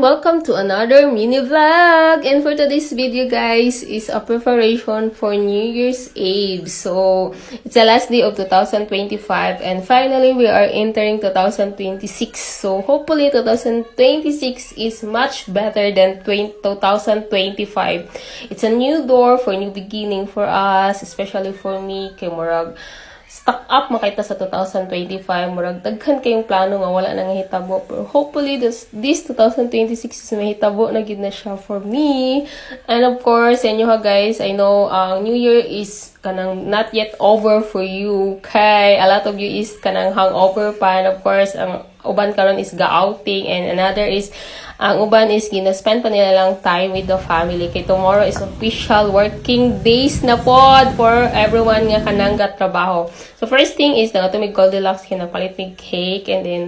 welcome to another mini vlog. And for today's video guys is a preparation for New Year's Eve. So it's the last day of 2025 and finally we are entering 2026. So hopefully 2026 is much better than 2025. It's a new door for new beginning for us, especially for me kay Murag. Stock up makita sa 2025, murag daghan kayong plano nga wala nang hitabo, pero hopefully this 2026 is mahitabo na gid na siya for me. And of course sa inyo ha guys, I know ang New Year is kanang not yet over for you, kay a lot of you is kanang hangover pa, and of course ang uban karon is ga-outing, and another is ang uban is gina-spend pa nila lang time with the family. Kay tomorrow is official working days na pod for everyone nga kanang trabaho. So first thing is na ito may Goldilocks kinapalit mig cake, and then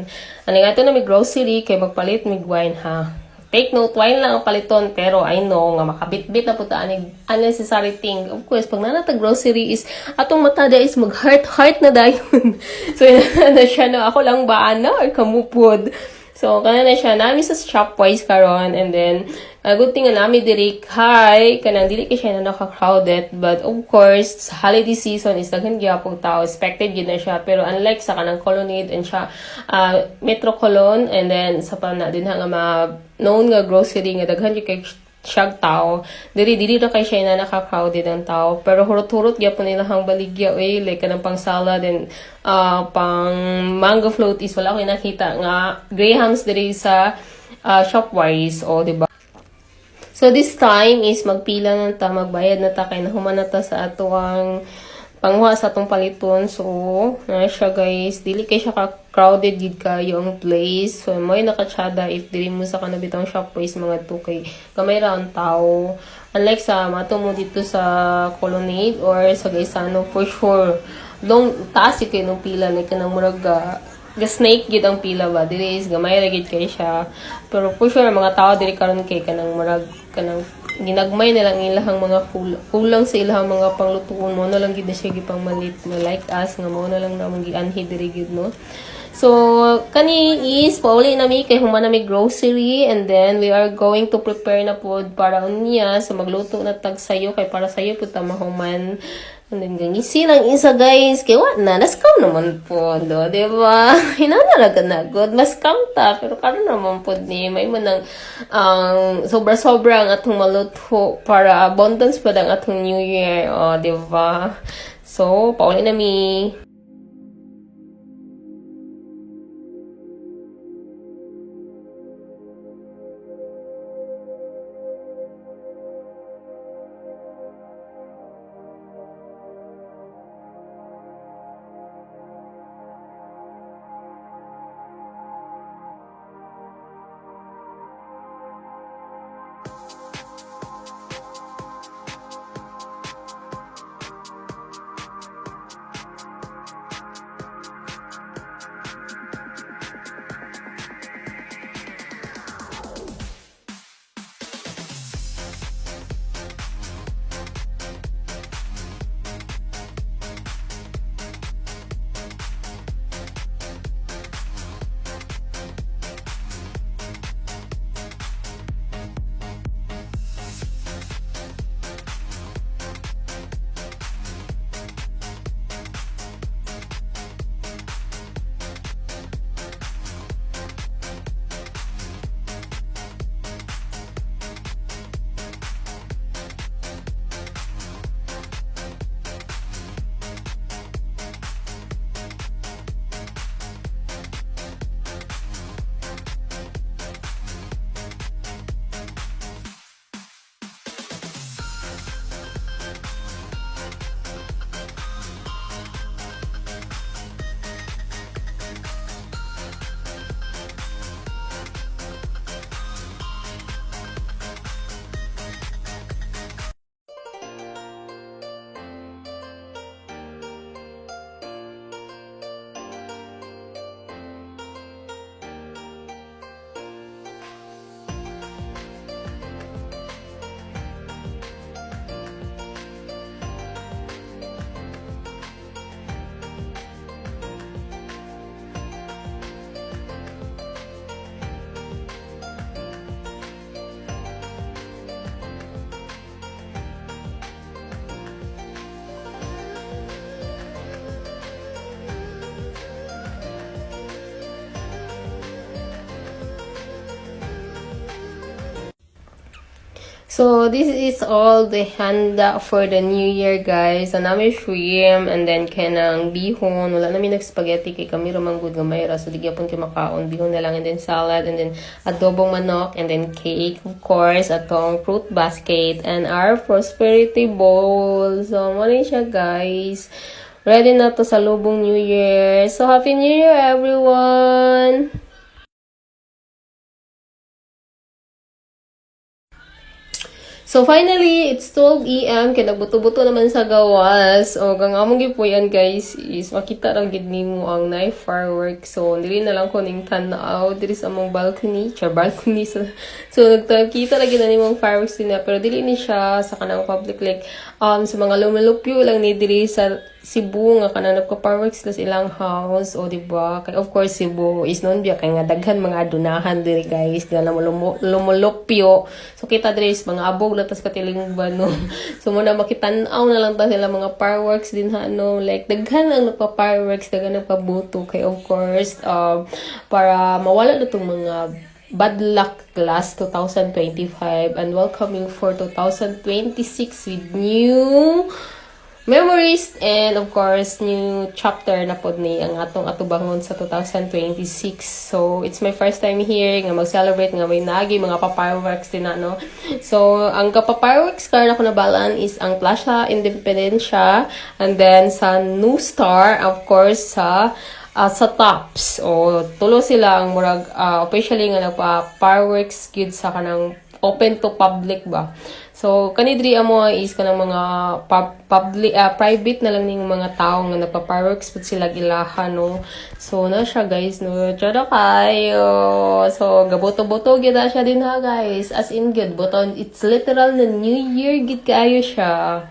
ano nga ito na may grocery kay magpalit mig wine ha. Take note, wine lang ang paliton, pero I know nga makabit-bit na po ta unnecessary thing. Of course, pag nanatag grocery is atong matada is mag-heart na dayon. So na siya na ako lang ba ana or kamupod. So, kana na siya, nami sa Shopwise karon, and then, good thing na nami diri high, kanang dili kay siya na naka-crowded, but of course, sa holiday season is daghan gyapon tao, expected yun na siya, pero unlike sa kanang Colonnade and siya, Metro Colon, and then, sa pa na din nga known nga grocery nga daghan yung kay siyag tao, dili na kay siya na naka-crowded ang tao, pero hurot-hurot gyapon nila hang baligya, like kanang pang salad and pang mango floaties, wala ko nakita nga grahams diri sa Shopwise, o diba? So this time is magpila na ta, magbayad na ta, kay nahuman na ta sa atuang pangwa sa atong paliton. So na siya guys, dili kay siya ka-crowded gid kayo ang place. So may nakatsada if dili mo sa kanabitang Shopwise mga 2K gamay ra ang tao. Unlike sa mato mo dito sa Colonnade or sa Gaisano, for sure long taas kay no pila, like kanang murag ga snake gid ang pila ba, dili is gamay ra gid kay siya, pero for sure mga tao dili karon kay kanang murag kanang ginagmay na lang ilahang mga kulang sa ilahang mga panglutuon mo na lang gid na siya gipang malit na like us nga mo na lang namang gianhi diri gid no. So kani is pauli na mi kay human na mi grocery, and then we are going to prepare na pod para unya, so magluto na tag sayo kay para sayo pud ta mahuman. And then gangisi lang isa guys, kay wa na naskam naman po do, di ba? Hinanaraga na good mas ta, pero karon naman po ni may man sobra-sobra ang atong maluto para abundance pa ang atong New Year, o di ba? So pauli na mi. So, this is all the handa for the New Year, guys. Anami shrimp, and then kanang bihon. Wala namin nag-spaghetti kay kami ramang good gamayra. So, di gyapon kay makaon. Bihon na lang, and then salad, and then adobong manok, and then cake, of course, atong fruit basket, and our prosperity bowl. So, mo rin siya, guys. Ready na to sa lubong New Year. So, Happy New Year, everyone! So, finally, it's 12 a.m. Kaya nagbuto-buto naman sa gawas. O, gangamong po yan, guys, is makita lang gid nimo ang knife fireworks. So, dili na lang ko ning tanaw. Dili sa among balcony. Balcony. So, nagtakita lagi na nimong fireworks din na. Pero dili ni siya sa kanang public. Like, sa mga lumulupyo lang ni dili sa Cebu nga kanang nagpa-fireworks na silang house. O, diba? Kaya, of course, Cebu is non biya. Kaya nga daghan mga adunahan diri, guys. Nga lumulupyo. So, kita diri mga abog tas katiling ba no. So muna makitanaw na lang ta sila mga fireworks din ha no, like daghan ang nagpa-fireworks, daghan nagpabuto kay of course para mawala na tong mga bad luck class 2025 and welcoming for 2026 with new memories and of course new chapter na pod ni ang atong atubangon sa 2026. So it's my first time here nga mag-celebrate nga may nagi mga pa-fireworks din na no. So ang pa-fireworks car na ko nabalaan is ang Plaza Independencia and then sa New Star of course sa Tops. O tulo sila ang murag officially nga nagpa-fireworks gid sa kanang open to public ba. So, kanidri amo is kanang mga public, private na lang ning mga tao nga nagpa-fireworks pud sila gilahan, no. So, na siya guys, no. Tada kayo. So, gaboto-boto gyud siya din ha guys. As in good, boto. It's literal na New Year gid kayo siya.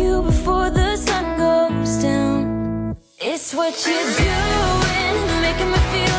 Before the sun goes down, it's what you're doing, making me feel